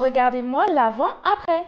regardez-moi l'avant-après.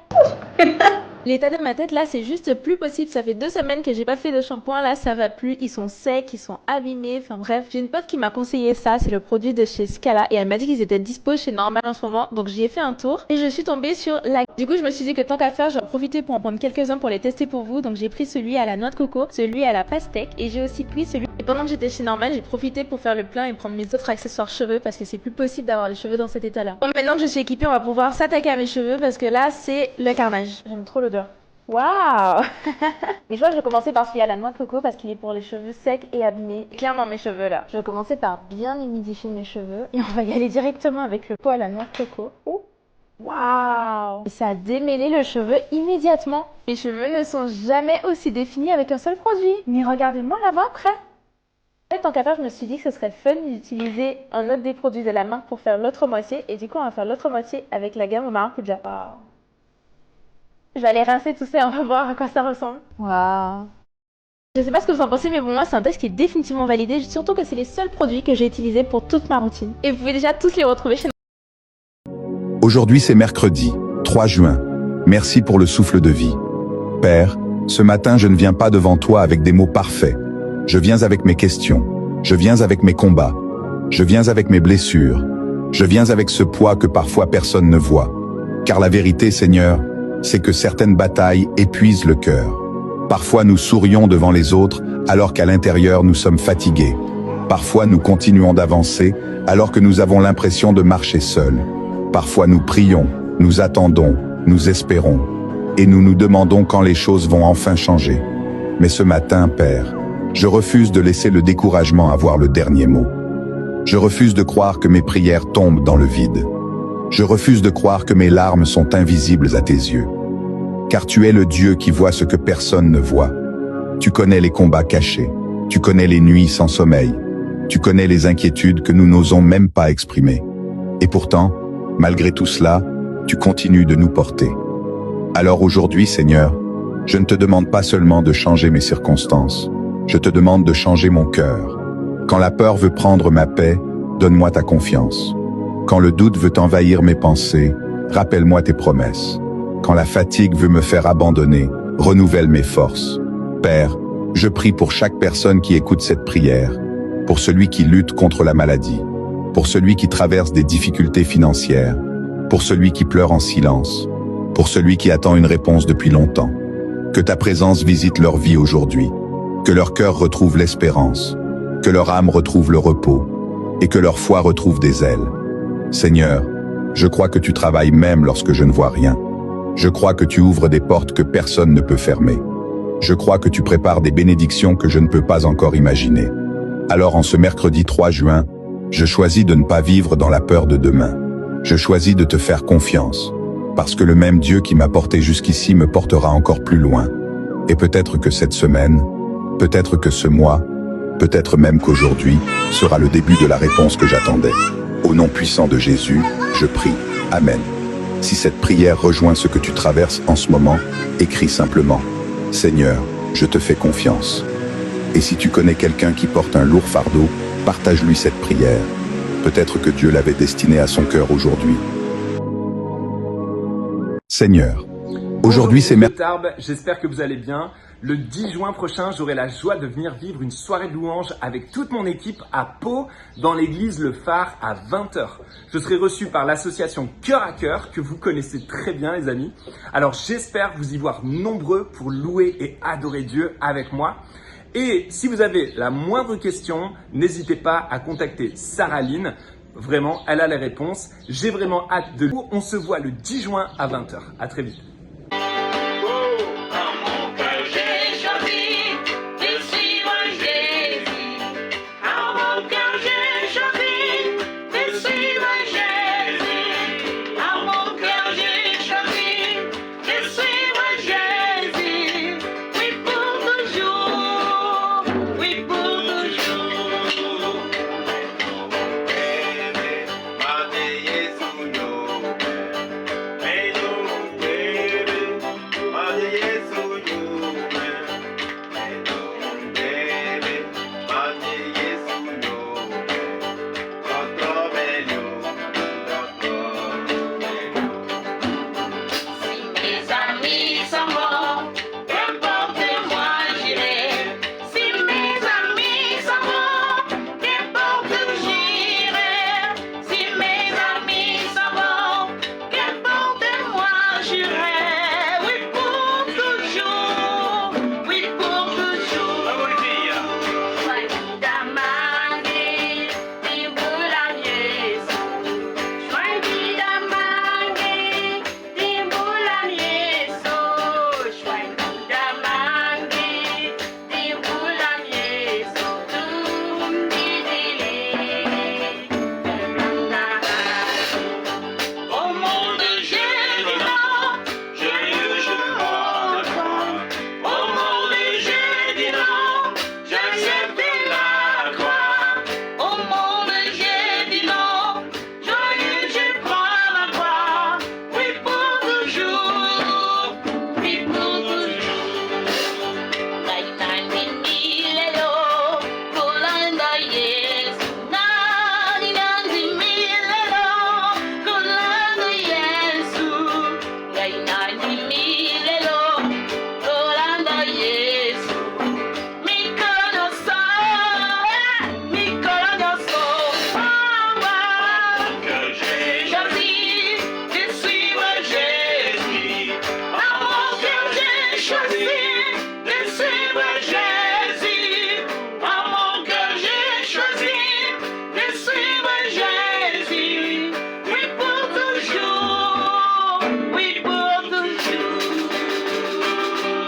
L'état de ma tête là, c'est juste plus possible. Ça fait 2 semaines que j'ai pas fait de shampoing. Là, ça va plus. Ils sont secs, ils sont abîmés. Enfin bref, j'ai une pote qui m'a conseillé ça. C'est le produit de chez Scala et elle m'a dit qu'ils étaient dispo chez Normal en ce moment. Donc j'y ai fait un tour et je suis tombée sur la. Du coup, je me suis dit que tant qu'à faire, je vais en profiter pour en prendre quelques-uns pour les tester pour vous. Donc j'ai pris celui à la noix de coco, celui à la pastèque et j'ai aussi pris celui. Et pendant que j'étais chez Normal, j'ai profité pour faire le plein et prendre mes autres accessoires cheveux parce que c'est plus possible d'avoir les cheveux dans cet état-là. Bon, maintenant que je suis équipée, on va pouvoir s'attaquer à mes cheveux parce que là, c'est le carnage. J'aime trop l'odeur. Waouh. Mais je crois que je vais commencer par celui à la noix de coco parce qu'il est pour les cheveux secs et abîmés. Clairement mes cheveux là. Je vais commencer par bien humidifier mes cheveux et on va y aller directement avec le pot à la noix de coco. Oh. Waouh. Et ça a démêlé le cheveu immédiatement. Mes cheveux ne sont jamais aussi définis avec un seul produit. Mais regardez-moi là-bas après. En fait, tant qu'à faire, je me suis dit que ce serait fun d'utiliser un autre des produits de la marque pour faire l'autre moitié. Et du coup, on va faire l'autre moitié avec la gamme Maracuja. Waouh. Je vais aller rincer tout ça et on va voir à quoi ça ressemble. Waouh. Je sais pas ce que vous en pensez, mais bon, moi, c'est un test qui est définitivement validé. Surtout que c'est les seuls produits que j'ai utilisés pour toute ma routine. Et vous pouvez déjà tous les retrouver chez nous. Aujourd'hui, c'est mercredi, 3 juin. Merci pour le souffle de vie. Père, ce matin, je ne viens pas devant toi avec des mots parfaits. Je viens avec mes questions. Je viens avec mes combats. Je viens avec mes blessures. Je viens avec ce poids que parfois personne ne voit. Car la vérité, Seigneur, c'est que certaines batailles épuisent le cœur. Parfois nous sourions devant les autres alors qu'à l'intérieur nous sommes fatigués. Parfois nous continuons d'avancer alors que nous avons l'impression de marcher seuls. Parfois nous prions, nous attendons, nous espérons. Et nous nous demandons quand les choses vont enfin changer. Mais ce matin, Père, je refuse de laisser le découragement avoir le dernier mot. Je refuse de croire que mes prières tombent dans le vide. Je refuse de croire que mes larmes sont invisibles à tes yeux. Car tu es le Dieu qui voit ce que personne ne voit. Tu connais les combats cachés. Tu connais les nuits sans sommeil. Tu connais les inquiétudes que nous n'osons même pas exprimer. Et pourtant, malgré tout cela, tu continues de nous porter. Alors aujourd'hui, Seigneur, je ne te demande pas seulement de changer mes circonstances. Je te demande de changer mon cœur. Quand la peur veut prendre ma paix, donne-moi ta confiance. Quand le doute veut envahir mes pensées, rappelle-moi tes promesses. Quand la fatigue veut me faire abandonner, renouvelle mes forces. Père, je prie pour chaque personne qui écoute cette prière, pour celui qui lutte contre la maladie, pour celui qui traverse des difficultés financières, pour celui qui pleure en silence, pour celui qui attend une réponse depuis longtemps. Que ta présence visite leur vie aujourd'hui, que leur cœur retrouve l'espérance, que leur âme retrouve le repos, et que leur foi retrouve des ailes. Seigneur, je crois que tu travailles même lorsque je ne vois rien. Je crois que tu ouvres des portes que personne ne peut fermer. Je crois que tu prépares des bénédictions que je ne peux pas encore imaginer. Alors en ce mercredi 3 juin, je choisis de ne pas vivre dans la peur de demain. Je choisis de te faire confiance, parce que le même Dieu qui m'a porté jusqu'ici me portera encore plus loin. Et peut-être que cette semaine, peut-être que ce mois, peut-être même qu'aujourd'hui, sera le début de la réponse que j'attendais. Au nom puissant de Jésus, je prie. Amen. Si cette prière rejoint ce que tu traverses en ce moment, écris simplement « Seigneur, je te fais confiance ». Et si tu connais quelqu'un qui porte un lourd fardeau, partage-lui cette prière. Peut-être que Dieu l'avait destinée à son cœur aujourd'hui. Seigneur, aujourd'hui c'est mercredi. Tarbes, j'espère que vous allez bien. Le 10 juin prochain, j'aurai la joie de venir vivre une soirée de louanges avec toute mon équipe à Pau, dans l'église Le Phare à 20 h. Je serai reçu par l'association Cœur à Cœur, que vous connaissez très bien les amis. Alors j'espère vous y voir nombreux pour louer et adorer Dieu avec moi. Et si vous avez la moindre question, n'hésitez pas à contacter Saraline. Vraiment, elle a les réponses. J'ai vraiment hâte de vous. On se voit le 10 juin à 20 h. À très vite.